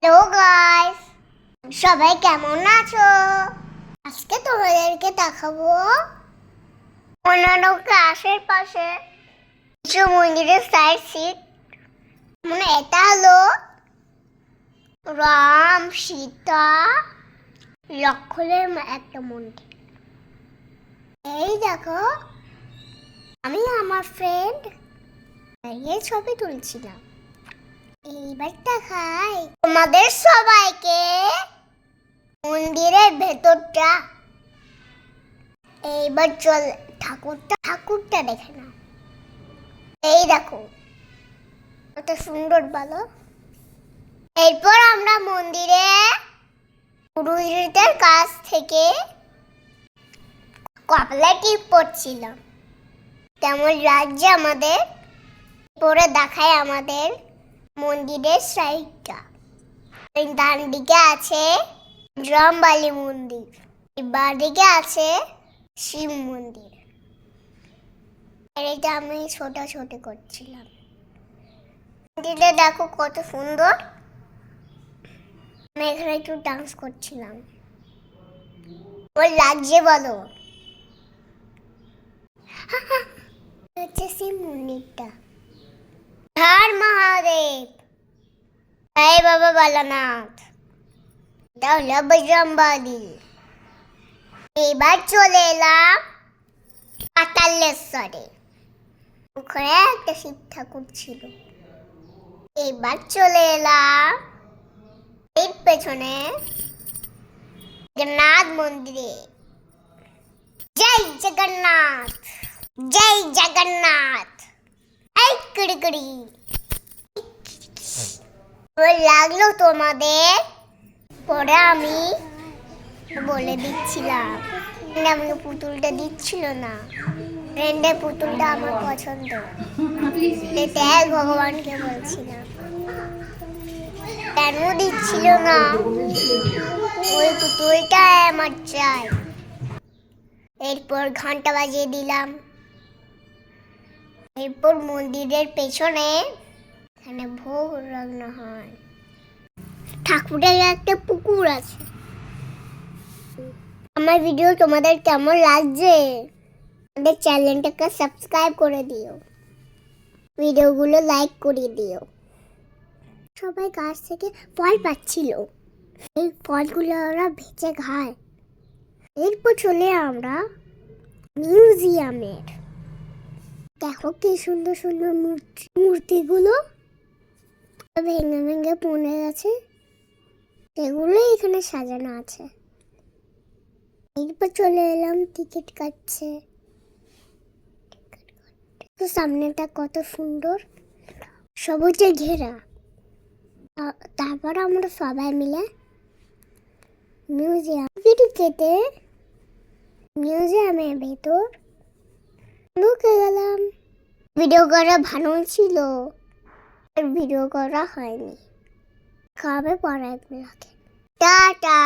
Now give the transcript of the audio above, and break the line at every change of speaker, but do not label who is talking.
Hello guys, সবাই কেমন আছো? আজকে তোমাদেরকে দেখাবো অন্যান্য ক্লাসের পাশে কিছু মন্দিরের সাইড সিট। মানে এটা হলো রাম সীতা লক্ষ্মণের একটা মন্দির। এই দেখো, আমি আমার ফ্রেন্ড এই ছবি তুলছিলাম। এইবার দেখাই তোমাদের সবাইকে মন্দিরের ভেতরটা। এইবার চল ঠাকুরটা দেখে নাও। এই দেখো কত সুন্দর, বলো। এরপর আমরা মন্দিরে পুরোহিতদের কাছ থেকে কপালে টিপ পড়ছিলাম কেমন লাগছে আমাদের। পরে দেখায় আমাদের মন্দিরের সাইডটা। ডান দিকে আছে রামবালি মন্দির, বাঁ দিকে আছে শিব মন্দির। এটা আমি ছোট করছিলাম। মন্দিরটা দেখো কত সুন্দর। আমি এখানে একটু ডান্স করছিলাম। ওর লাগছে বলো। হচ্ছে শিব মন্দিরটা। হর মহাদেব, জয় বাবা বালানাথ, এটা হলো বজরংবলী। এবার চলে এলাম পাতালেশ্বরে। ওখানে একটা শিব ঠাকুর ছিল। এবার চলে এলাম এর পেছনে জগন্নাথ মন্দিরে। জয় জগন্নাথ, জয় জগন্নাথ। এই কুড়ি লাগলো তোমাদের? পরে আমি বলে দিচ্ছিলাম, আমাকে পুতুলটা দিচ্ছিল না। ফ্রেন্ডের পুতুলটা আমার পছন্দ, দেখ ভগবানকে বলছিলাম কেন দিচ্ছিল না। ওই পুতুলটা আমার চাই। এরপর ঘন্টা বাজিয়ে দিলাম। এরপর মন্দিরের পেছনে এখানে ভোগ রান্না হয়। ঠাকুরের একটা পুকুর আছে। আমার ভিডিও তোমাদের কেমন লাগছে? আমাদের চ্যানেলটাকে সাবস্ক্রাইব করে দিও, ভিডিওগুলো লাইক করে দিও। সবাই গাছ থেকে ফল পাচ্ছিল, এই ফলগুলো ওরা ভেজে খায়। এরপর চলে আমরা মিউজিয়ামের। দেখো কি সুন্দর সুন্দর মূর্তিগুলো ভেঙে ভেঙে পড়ে গেছে, সেগুলো এখানে সাজানো আছে। এরপর চলে এলাম টিকিট কাটছে। তো সামনেটা কত সুন্দর, সবুজে ঘেরা। তারপর আমরা সবাই মিলে মিউজিয়ামের ভেতর ঢুকে গেলাম। ভিডিও করা ভালো ছিল, ভিডিও করা হয়নি। খাবে পরে টাটা।